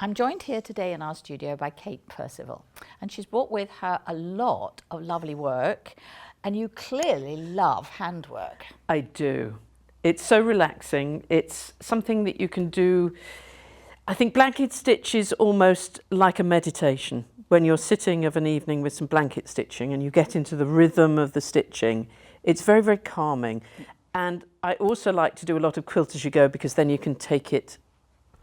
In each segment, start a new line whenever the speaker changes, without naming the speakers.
I'm joined here today in our studio by Kate Percival, and she's brought with her a lot of lovely work, and you clearly love handwork.
I do. It's so relaxing. It's something that you can do. I think blanket stitch is almost like a meditation. When you're sitting of an evening with some blanket stitching and you get into the rhythm of the stitching, it's very, very calming. And I also like to do a lot of quilt as you go, because then you can take it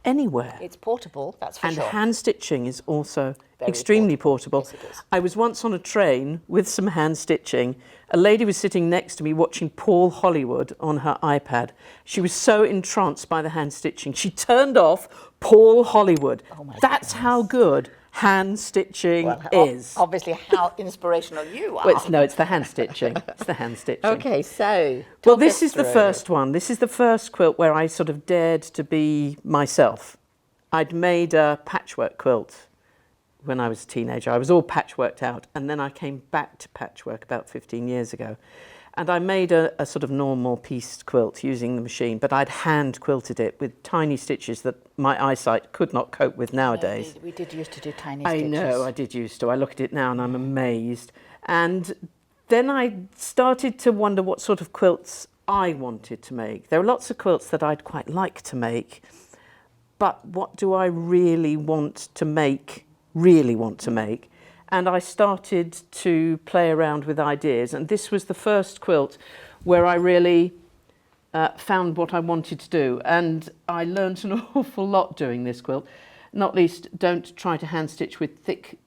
anywhere.
It's portable, that's for
and
sure.
And hand stitching is also
Very
extremely portable.
Yes, it is.
I was once on a train with some hand stitching. A lady was sitting next to me watching Paul Hollywood on her iPad. She was so entranced by the hand stitching, she turned off Paul Hollywood.
Oh my
That's
goodness.
how good hand stitching is.
Obviously, how inspirational you are.
Well, it's the hand stitching. It's the hand stitching.
Okay, so
Well, this is the first one. This is the first quilt where I sort of dared to be myself. I'd made a patchwork quilt when I was a teenager. I was all patchworked out, and then I came back to patchwork about 15 years ago. And I made a sort of normal pieced quilt using the machine, but I'd hand quilted it with tiny stitches that my eyesight could not cope with nowadays.
We did used to do tiny stitches.
I know, I did used to. I look at it now and I'm amazed. And then I started to wonder what sort of quilts I wanted to make. There are lots of quilts that I'd quite like to make, but what do I really want to make? And I started to play around with ideas, and this was the first quilt where I really found what I wanted to do, and I learned an awful lot doing this quilt. Not least, don't try to hand stitch with thick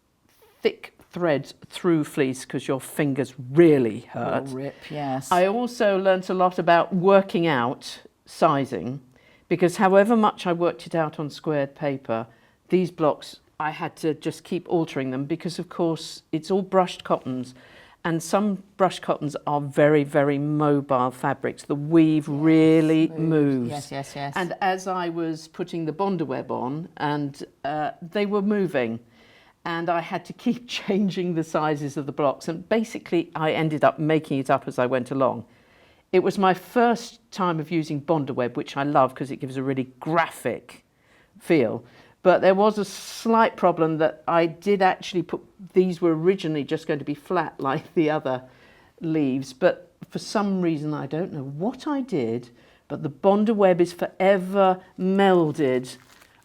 threads through fleece, because your fingers really hurt.
Will rip, yes.
I also learnt a lot about working out sizing, because however much I worked it out on squared paper, these blocks, I had to just keep altering them, because of course it's all brushed cottons, and some brushed cottons are very, very mobile fabrics. The weave really moves.
Yes.
And as I was putting the Bonder web on, and they were moving, and I had to keep changing the sizes of the blocks, and basically I ended up making it up as I went along. It was my first time of using Bonder web, which I love because it gives a really graphic feel. But there was a slight problem that I did actually put, these were originally just going to be flat like the other leaves, but for some reason, I don't know what I did, but the Bonder web is forever melded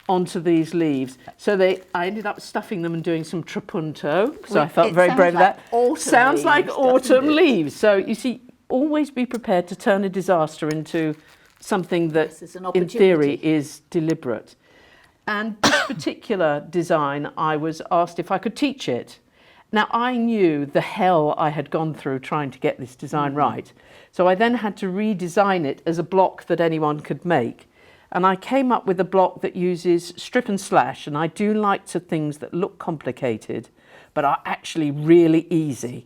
onto these leaves. So I ended up stuffing them and doing some trapunto, so I felt very brave of that. Sounds like autumn leaves. So you see, always be prepared to turn a disaster into something that in theory is deliberate. And this particular design, I was asked if I could teach it. Now, I knew the hell I had gone through trying to get this design right. So I then had to redesign it as a block that anyone could make. And I came up with a block that uses strip and slash. And I do like things that look complicated, but are actually really easy.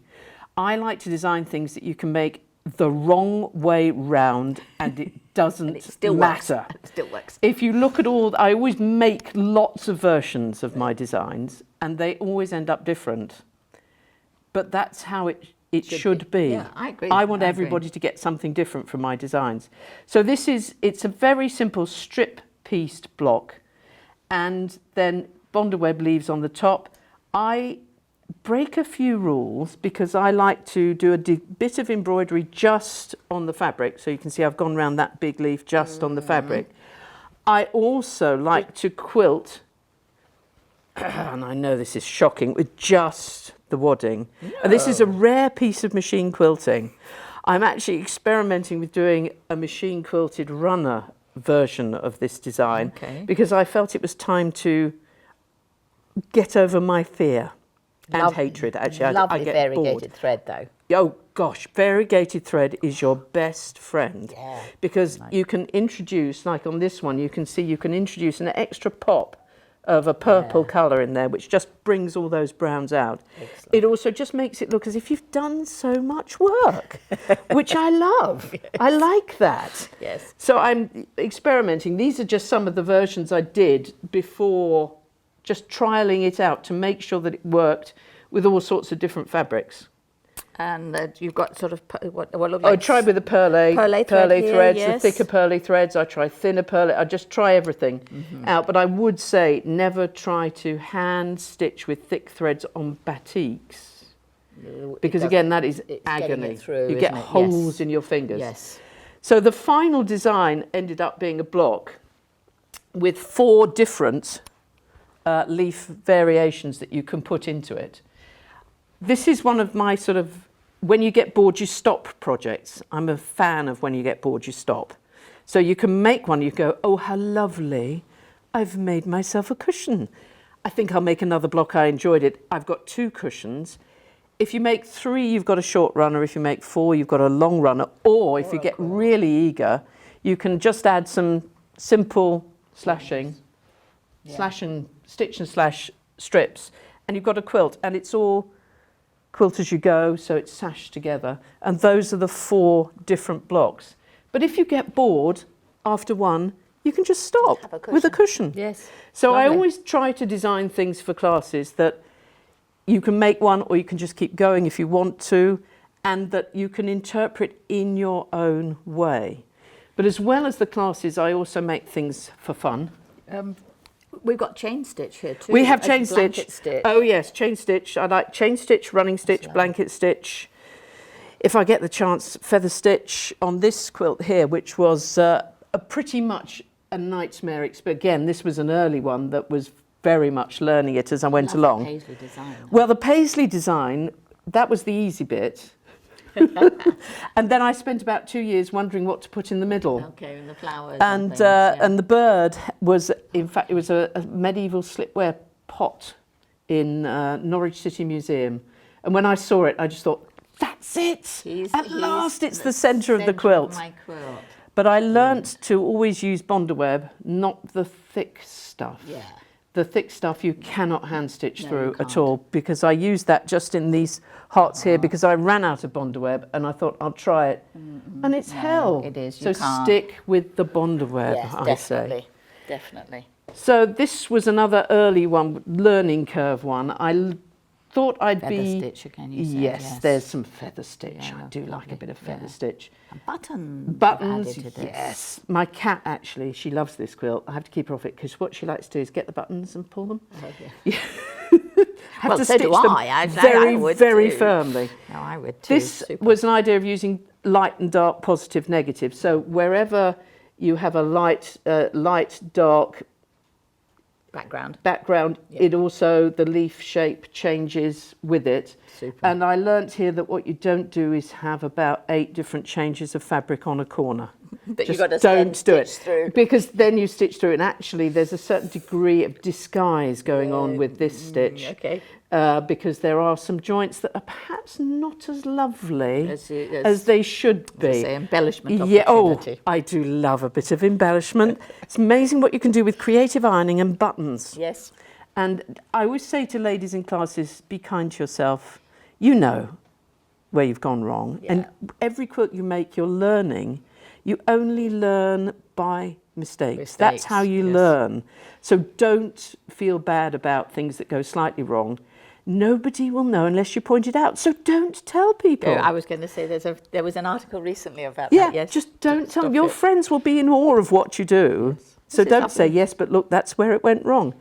I like to design things that you can make the wrong way round, and it doesn't matter.
It still works.
If you look at I always make lots of versions of my designs, and they always end up different. But that's how it should be.
Yeah, I agree.
I want everybody to get something different from my designs. So it's a very simple strip-pieced block, and then Bonder web leaves on the top. I break a few rules because I like to do a bit of embroidery just on the fabric. So you can see I've gone around that big leaf just on the fabric. I also like to quilt, and I know this is shocking, with just the wadding. And this is a rare piece of machine quilting. I'm actually experimenting with doing a machine quilted runner version of this design, because I felt it was time to get over my fear. And hatred, actually.
Lovely
I get
variegated
bored.
thread, though.
Oh gosh, variegated thread is your best friend.
Yeah.
Because you can introduce, like on this one, you can see you can introduce an extra pop of a purple colour in there, which just brings all those browns out. Excellent. It also just makes it look as if you've done so much work, which I love. Yes. I like that.
Yes.
So I'm experimenting. These are just some of the versions I did before, just trialling it out to make sure that it worked with all sorts of different fabrics.
And you've got sort of what look
I
like
try with the pearly
thread here,
threads,
yes.
the thicker pearly threads. I try thinner pearly. I just try everything out. But I would say never try to hand stitch with thick threads on batiks, because again that is agony.
Through,
you get holes
yes.
in your fingers.
Yes.
So the final design ended up being a block with 4 different leaf variations that you can put into it. This is one of my sort of when you get bored you stop projects. I'm a fan of when you get bored you stop. So you can make one, you go, oh how lovely, I've made myself a cushion. I think I'll make another block, I enjoyed it. I've got 2 cushions. If you make 3 you've got a short runner, if you make 4 you've got a long runner, or if you get really eager you can just add some simple slashing, slash and stitch and slash strips, and you've got a quilt, and it's all quilt as you go, so it's sashed together, and those are the 4 different blocks. But if you get bored after one, you can just stop with a cushion.
Yes.
So
Lovely.
I always try to design things for classes that you can make one, or you can just keep going if you want to, and that you can interpret in your own way. But as well as the classes, I also make things for fun.
We've got chain stitch here too.
We have chain stitch.
stitch.
Oh yes, chain stitch. I like chain stitch, running stitch, blanket stitch. If I get the chance, feather stitch on this quilt here, which was a pretty much a nightmare experience. Again, this was an early one that was very much learning it as I went along.
The paisley design.
Well, the paisley design, that was the easy bit. And then I spent about 2 years wondering what to put in the middle.
Okay, and the flowers.
And
things, yeah.
and the bird was, in fact, it was a medieval slipware pot in Norwich City Museum. And when I saw it, I just thought, that's it! At last, it's the centre of the quilt.
My quilt.
But I learnt to always use Bondaweb, not the thick stuff.
Yeah.
The thick stuff you cannot hand stitch through at all, because I used that just in these hearts here because I ran out of Bondaweb and I thought I'll try it. And it's hell.
It is.
So stick with the Bondaweb,
Yes,
I
definitely.
say.
Definitely.
So this was another early one, learning curve one. I thought I'd
Feather
be...
stitch again, you said,
yes, there's some feather stitch.
Yeah,
I do like a
lovely,
bit of feather
yeah.
stitch.
And buttons.
Buttons,
added to this.
yes. My cat, actually, she loves this quilt. I have to keep her off it because what she likes to do is get the buttons and pull them.
Oh, yeah.
Have
Well,
to
so
stitch
do
them
I
very,
would
very
too.
firmly.
No, I would too.
This was an idea of using light and dark, positive, negative. So wherever you have a light, dark background,
Yeah.
it also, the leaf shape changes with it.
Super.
And I learnt here that what you don't do is have about 8 different changes of fabric on a corner.
But
Just
you've got to
don't do it,
through.
because then you stitch through, and actually there's a certain degree of disguise going on with this stitch.
Okay.
Because there are some joints that are perhaps not as lovely
As
they should be.
Say embellishment
Yeah,
opportunity.
I do love a bit of embellishment. It's amazing what you can do with creative ironing and buttons.
Yes.
And I always say to ladies in classes, be kind to yourself. You know where you've gone wrong.
Yeah.
And every quilt you make, you're learning. You only learn by mistakes. That's how you learn. So don't feel bad about things that go slightly wrong. Nobody will know unless you point it out. So don't tell people.
I was going to say there was an article recently about
Yeah,
that. Yes.
just don't tell them.
Stop
Your
it.
friends will be in awe of what you do.
Yes.
So
This is
don't say,
lovely.
yes, but look, that's where it went wrong.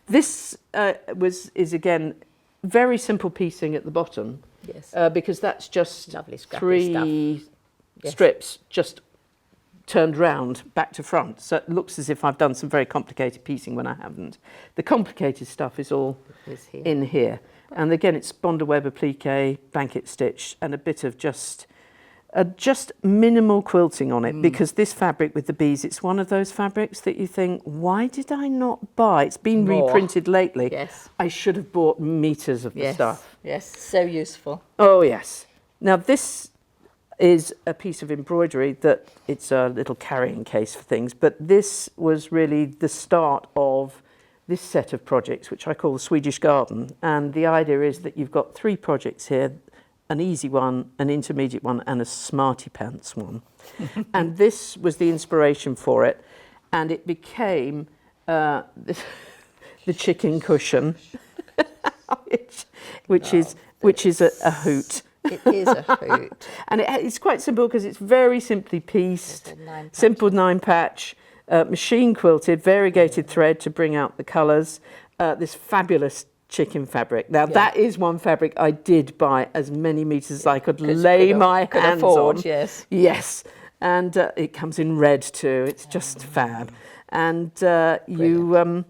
This is again, very simple piecing at the bottom.
Yes.
Because that's just
Lovely scrappy
3
Yes.
strips just turned round back to front. So it looks as if I've done some very complicated piecing when I haven't. The complicated stuff is all
Is here.
in here. And again, it's Bondaweb applique, blanket stitch, and a bit of just minimal quilting on it, because this fabric with the bees, it's one of those fabrics that you think, why did I not buy? It's been reprinted lately.
Yes.
I should have bought meters of the stuff.
Yes, so useful.
Oh, yes. Now, this is a piece of embroidery that it's a little carrying case for things, but this was really the start of this set of projects, which I call the Swedish Garden. And the idea is that you've got 3 projects here, an easy one, an intermediate one, and a smarty pants one. And this was the inspiration for it. And it became the chicken cushion, which is a hoot.
It is a hoot.
And it's quite simple because it's very simply pieced, simple 9-patch, machine quilted, variegated thread to bring out the colours. This fabulous chicken fabric. Now that is one fabric I did buy as many meters as I could lay my hands on.
Yes.
Yes. And it comes in red too. It's just fab. And you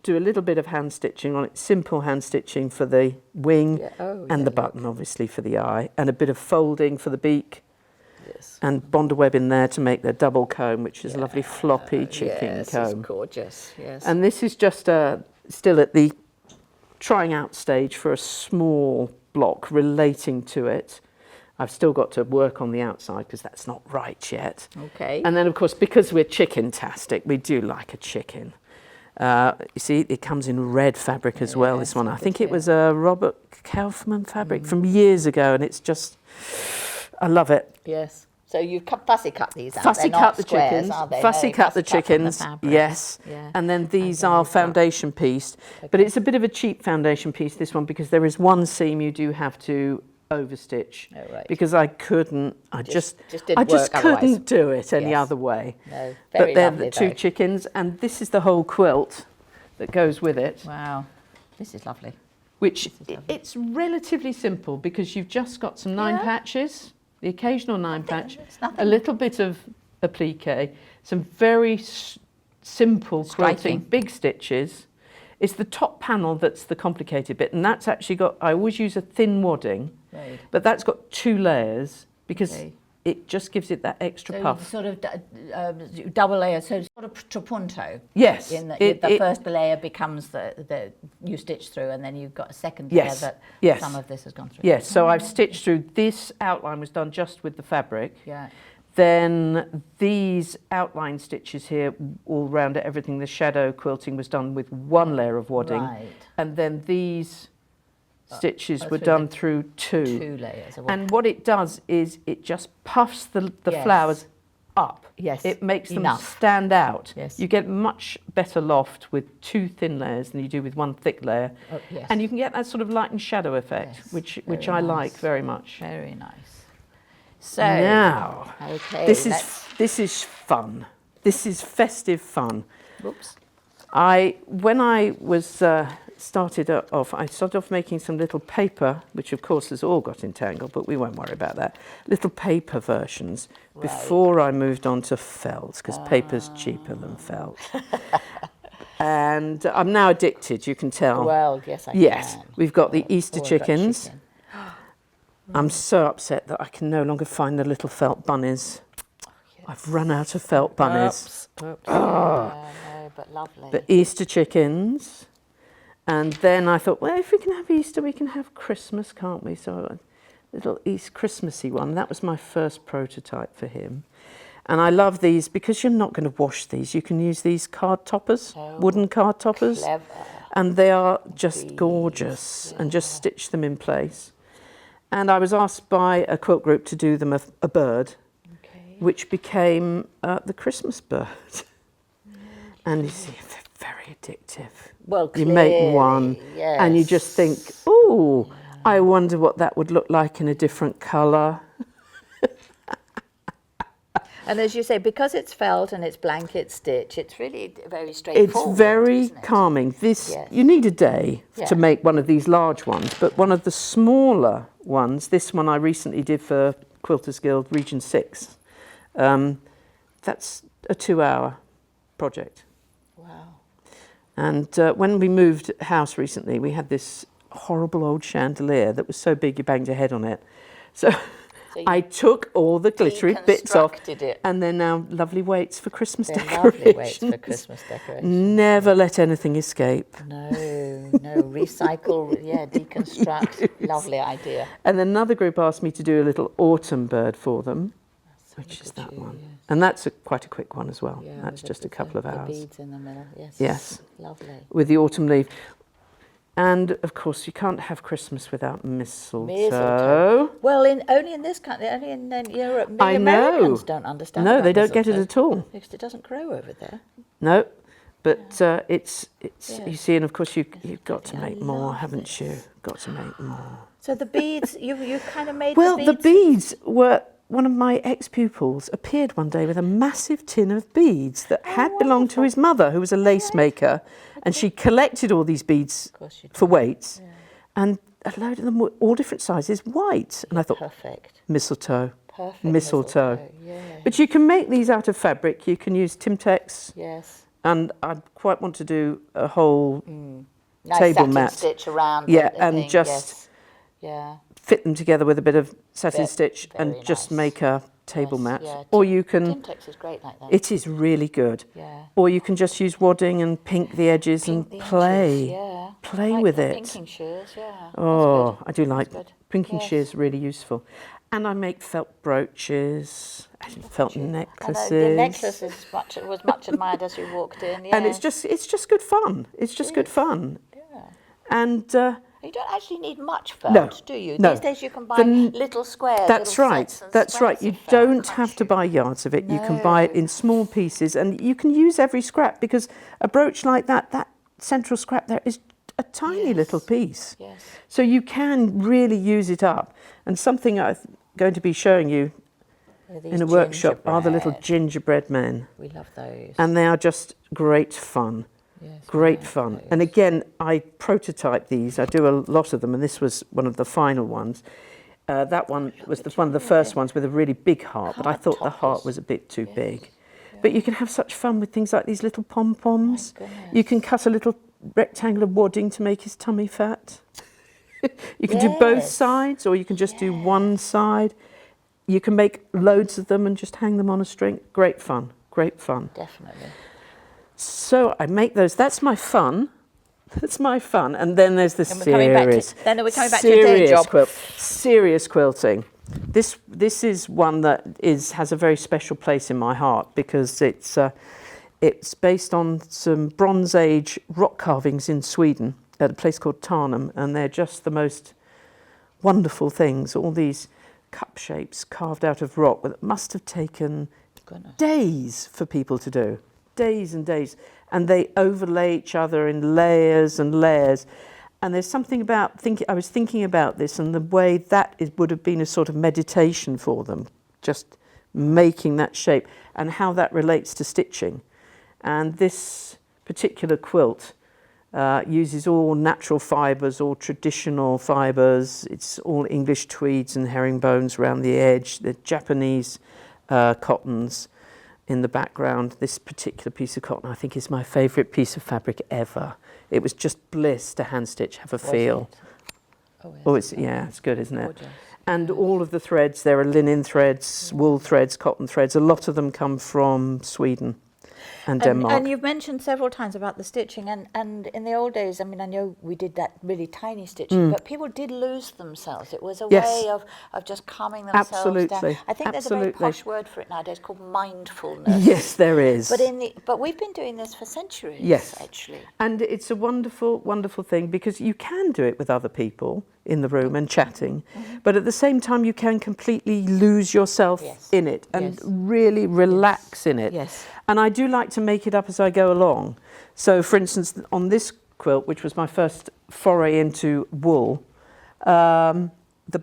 do a little bit of hand stitching on it, simple hand stitching for the wing and the button, obviously, for the eye, and a bit of folding for the beak.
Yes.
And Bondaweb in there to make the double comb, which is a lovely floppy chicken comb.
It's gorgeous, yes.
And this is just still at the trying out stage for a small block relating to it. I've still got to work on the outside because that's not right yet.
Okay.
And then, of course, because we're chicken-tastic, we do like a chicken. You see, it comes in red fabric as well, this one. I think it was a Robert Kaufman fabric from years ago, and it's just, I love it.
Yes. So you've fussy cut these out.
Fussy
They're
cut
not
the
squares,
chickens.
are they?
Fussy
No,
cut the
from
chickens.
fabric.
Yes.
Yeah.
And then these
then
are
you've got-
foundation pieced. But it's a bit of a cheap foundation piece, this one, because there is one seam you do have to overstitch.
Oh, right.
Because I couldn't, I just
didn't work
couldn't
otherwise.
do it any
Yes.
other way.
No,
But
very
they're
lovely
the two
though.
chickens, and this is the whole quilt that goes with it.
Wow. This is lovely.
Which it's relatively simple because you've just got some 9 patches, the occasional 9 patch, a little bit of applique, some very simple quilting,
Striking.
big stitches. It's the top panel that's the complicated bit, and that's actually got, I always use a thin wadding,
Right.
but that's got 2 layers because
Okay.
it just gives it that extra
So
puff.
sort of double layer, so sort of trapunto.
Yes.
In the first layer becomes the you stitch through, and then you've got a second layer that some of this has gone through.
Yes, so I've stitched through, this outline was done just with the fabric.
Yeah.
Then these outline stitches here, all round everything, the shadow quilting was done with 1 layer of wadding.
Right.
And then these stitches were
through
done
the
through 2.
2 layers. Of
And what it does is it just puffs the
Yes.
flowers up.
Yes,
It makes them
enough.
stand out.
Yes.
You get much better loft with 2 thin layers than you do with 1 thick layer.
Oh, yes.
And you can get that sort of light and shadow effect,
Yes,
which
very
I like
nice.
very much.
Very nice. So
Now,
okay,
this is fun. This is festive fun.
Whoops.
When I was started off making some little paper, which of course has all got entangled, but we won't worry about that. Little paper versions before I moved on to felt, because paper's cheaper than felt. And I'm now addicted, you can tell.
Well, yes, I
Yes,
can.
we've got the Easter
I've got
chickens.
chicken.
I'm so upset that I can no longer find the little felt bunnies. I've run out of felt bunnies.
Oops. No, but lovely.
The Easter chickens. And then I thought, well, if we can have Easter, we can have Christmas, can't we? So a little East Christmassy one. That was my first prototype for him. And I love these because you're not going to wash these. You can use these card toppers, wooden card toppers.
Clever.
And they are just gorgeous, and just stitch them in place. And I was asked by a quilt group to do them a bird, which became the Christmas bird. And you see, they're very addictive.
Well,
you make one, and you just think, oh, I wonder what that would look like in a different colour.
And as you say, because it's felt and it's blanket stitch, it's really very straightforward.
It's very
isn't it?
calming. You need a day to make one of these large ones, but one of the smaller ones, this one I recently did for Quilters Guild Region 6, that's a 2-hour project.
Wow.
And when we moved house recently, we had this horrible old chandelier that was so big you banged your head on it. So I took all the glittery bits off, and they're now lovely weights for Christmas decorations.
Lovely weights for Christmas decorations.
Never let anything escape.
No, recycle, deconstruct. Lovely idea.
And then another group asked me to do a little autumn bird for them, which is that one. Yes. And that's quite a quick one as well.
Yeah,
that's just a couple of hours.
The beads in the middle, yes.
Yes.
Lovely.
With the autumn leaf. And of course, you can't have Christmas without mistletoe.
Well, only in this country, only in Europe.
I know.
Americans don't understand.
No,
about
they don't get it
mistletoe
at all.
because it doesn't grow over there.
No, But it's you see, and of course you've got to make more, haven't you? Got to make more.
So the beads, you kind of made
Well,
the beads?
the beads were, one of my ex-pupils appeared one day with a massive tin of beads that had belonged to his mother, who was a lace maker, and she collected all these beads for weights, and a load of them were all different sizes, white. And I thought,
perfect.
Mistletoe.
Perfect
Mistletoe.
Yeah.
But you can make these out of fabric. You can use Timtex.
Yes.
And I quite want to do a whole
Nice
table
satin
mat.
stitch around.
Yeah,
the
and
thing.
just fit them together with a bit of satin stitch and just make a table mat.
Yeah.
Or you can.
Timtex is great like that.
It is really good.
Yeah.
Or you can just use wadding and pink the edges and play. Play with it.
Pinking shears, yeah.
Oh, I do like
good.
pinking shears, really useful. And I make felt brooches and felt necklaces.
The necklace was much admired as you walked in. Yeah.
And it's just good fun. It's just good fun.
Yeah.
And
you don't actually need much felt, do you?
No.
These days you can buy little squares.
That's
little
right.
sets and
That's right.
squares
You
of felt,
don't
can't
have to
you?
buy yards of it. You can buy it in small pieces, and you can use every scrap, because a brooch like that central scrap there is a tiny little piece.
Yes.
So you can really use it up. And something I'm going to be showing you in a workshop are the little gingerbread men.
We love those.
And they are just great fun.
Yes,
Great fun.
those.
And again, I prototype these. I do a lot of them, and this was one of the final ones. That one was one of the first ones with a really big heart, but I thought the heart was a bit too big. But you can have such fun with things like these little pom-poms. You can cut a little rectangular wadding to make his tummy fat. You can do both sides, or you can just do one side. You can make loads of them and just hang them on a string. Great fun. Great fun.
Definitely.
So I make those. That's my fun. That's my fun. And then there's the serious.
Then we're coming back to your day job.
Serious quilting. This is one that has a very special place in my heart, because it's based on some Bronze Age rock carvings in Sweden at a place called Tarnum, and they're just the most wonderful things. All these cup shapes carved out of rock that must have taken days for people to do. Days and days. And they overlay each other in layers and layers. And there's something about I was thinking about this and the way that would have been a sort of meditation for them, just making that shape, and how that relates to stitching. And this particular quilt uses all natural fibres, all traditional fibres. It's all English tweeds and herringbones around the edge. The Japanese cottons in the background. This particular piece of cotton, I think, is my favourite piece of fabric ever. It was just bliss to hand stitch, have a feel. It's good, isn't it?
Gorgeous.
And all of the threads, there are linen threads, wool threads, cotton threads. A lot of them come from Sweden and Denmark.
And you've mentioned several times about the stitching, and in the old days, I mean, I know we did that really tiny stitching, but people did lose themselves. It was a way of just calming themselves down. I think there's a very posh word for it nowadays called mindfulness.
Yes, there is.
But we've been doing this for centuries, actually.
And it's a wonderful, wonderful thing, because you can do it with other people in the room and chatting, but at the same time you can completely lose yourself in it and really relax in it.
Yes.
And I do like to make it up as I go along. So for instance, on this quilt, which was my first foray into wool, the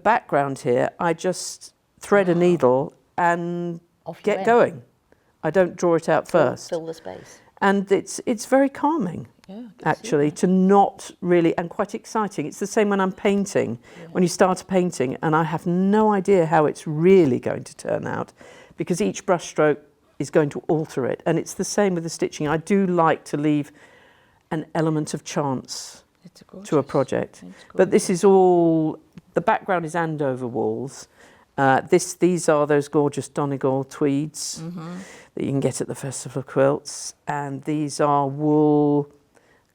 background here, I just thread a needle and get going. I don't draw it out first.
Fill the space.
And it's very calming, actually, to not really, and quite exciting. It's the same when I'm painting, when you start a painting, and I have no idea how it's really going to turn out, because each brush stroke is going to alter it. And it's the same with the stitching. I do like to leave an element of chance to a project. But this is all, the background is Andover walls. These are those gorgeous Donegal tweeds that you can get at the Festival of Quilts, and these are wool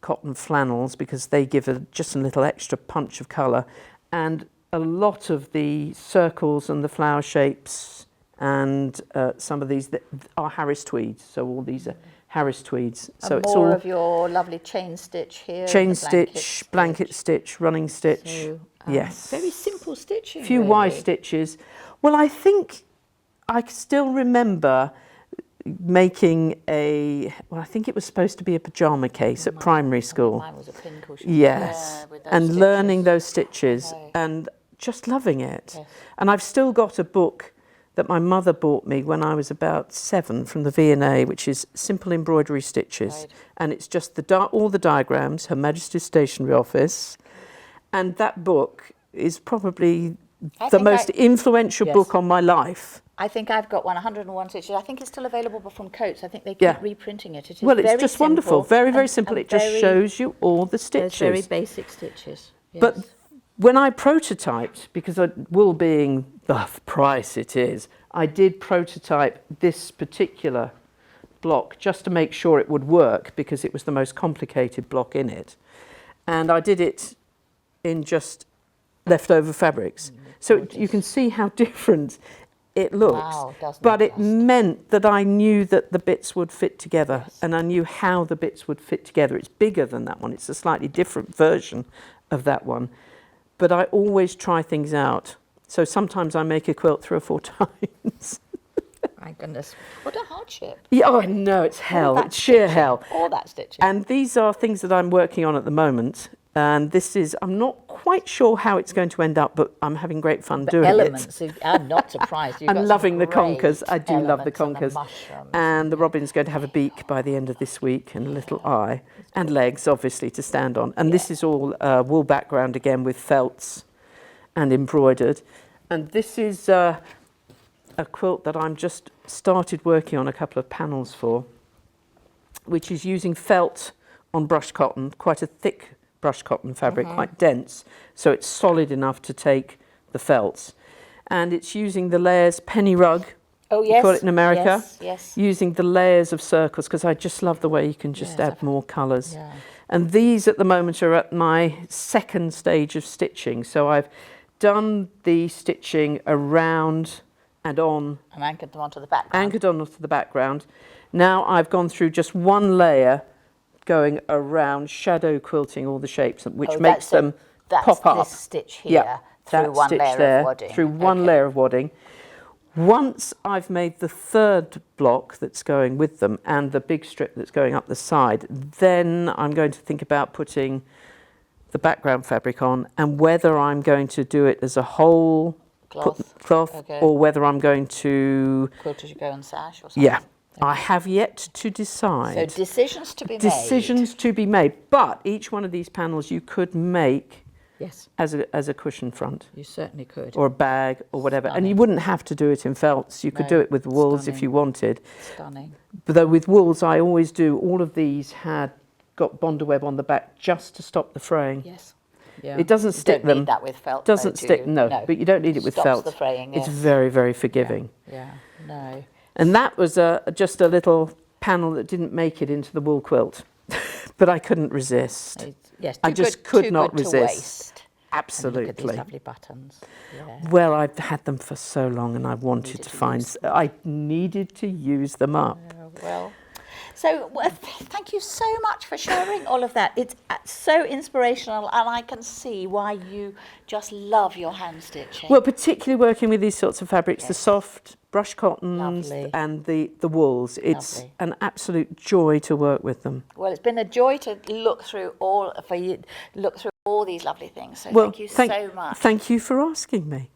cotton flannels, because they give just a little extra punch of colour, and a lot of the circles and the flower shapes and some of these that are Harris tweeds. So all these are Harris tweeds. So
and
it's
more
all
of your lovely chain stitch here.
Chain stitch, blanket stitch, running stitch.
So,
yes.
Very simple stitching.
A few Y stitches. Well, I think I still remember making well, I think it was supposed to be a pyjama case at primary school.
Mine was a pincushion.
Yes,
yeah, with those
and
stitches.
learning those stitches
Okay.
and just loving it.
Yes.
And I've still got a book that my mother bought me when I was about 7 from the V&A, which is Simple Embroidery Stitches.
Right.
And it's just all the diagrams, Her Majesty's Stationery Office. And that book is probably the most influential book on my life.
I think I've got 101 stitches. I think it's still available from Quilts. I think they keep reprinting it. It is
well, it's
very
just
simple,
wonderful. Very, very simple. It just shows you all the stitches.
Very basic stitches. Yes.
But when I prototyped, because wool being the price it is, I did prototype this particular block just to make sure it would work, because it was the most complicated block in it. And I did it in just leftover fabrics. So you can see how different it looks.
Wow,
but it meant that I knew that the bits would fit together,
Yes.
and I knew how the bits would fit together. It's bigger than that one. It's a slightly different version of that one. But I always try things out. So sometimes I make a quilt 3 or 4 times.
My goodness, what a hardship.
Yeah, oh, I know, it's hell. It's sheer hell.
All that stitching.
And these are things that I'm working on at the moment. And this is, I'm not quite sure how it's going to end up, but I'm having great fun doing
elements,
it.
I'm not surprised.
I'm loving the conkers. I do love the
elements
conkers.
and
And the robin's going to have a beak by the end of this week and a little eye. And legs, obviously, to stand on. And this is all wool background again with felts and embroidered. And this is a quilt that I'm just started working on a couple of panels for, which is using felt on brush cotton, quite a thick brush cotton fabric, quite dense, so it's solid enough to take the felts. And it's using the layers, penny rug, you call it in America, using the layers of circles, because I just love the way you can just add more colours. Yeah. And these at the moment are at my 2nd stage of stitching, so I've done the stitching around and on.
And anchored them onto the background.
Anchored onto the background. Now I've gone through just one layer, going around shadow quilting all the shapes, which makes them pop up.
This stitch here, through one layer of wadding.
Through one layer of wadding. Once I've made the 3rd block that's going with them and the big strip that's going up the side, then I'm going to think about putting the background fabric on, and whether I'm going to do it as a whole cloth or whether I'm going to
quilt as you go and sash or something.
Yeah. I have yet to decide.
So decisions to be made.
Decisions to be made. But each one of these panels you could make as a cushion front.
You certainly could.
Or a bag or whatever. And you wouldn't have to do it in felts. You could do it with wools if you wanted.
Stunning.
But though with wools, I always do, all of these had got Bonder web on the back just to stop the fraying.
Yes. Yeah.
It doesn't stick them.
You don't need that with felt.
Doesn't stick, no, but you don't need it with felt.
Stops the fraying,
It's very, very forgiving.
Yeah, no.
And that was just a little panel that didn't make it into the wool quilt, but I couldn't resist.
Yes,
I just could not
good
resist.
To waste.
Absolutely.
And look at these lovely buttons. Yeah.
Well, I've had them for so long, and I wanted to find. I needed to use them up.
Well. So thank you so much for sharing all of that. It's so inspirational, and I can see why you just love your hand stitching.
Well, particularly working with these sorts of fabrics, the soft brush cottons and the wools. It's an absolute joy to work with them.
Well, it's been a joy to look through all these lovely things. So thank you so much.
Thank you for asking me.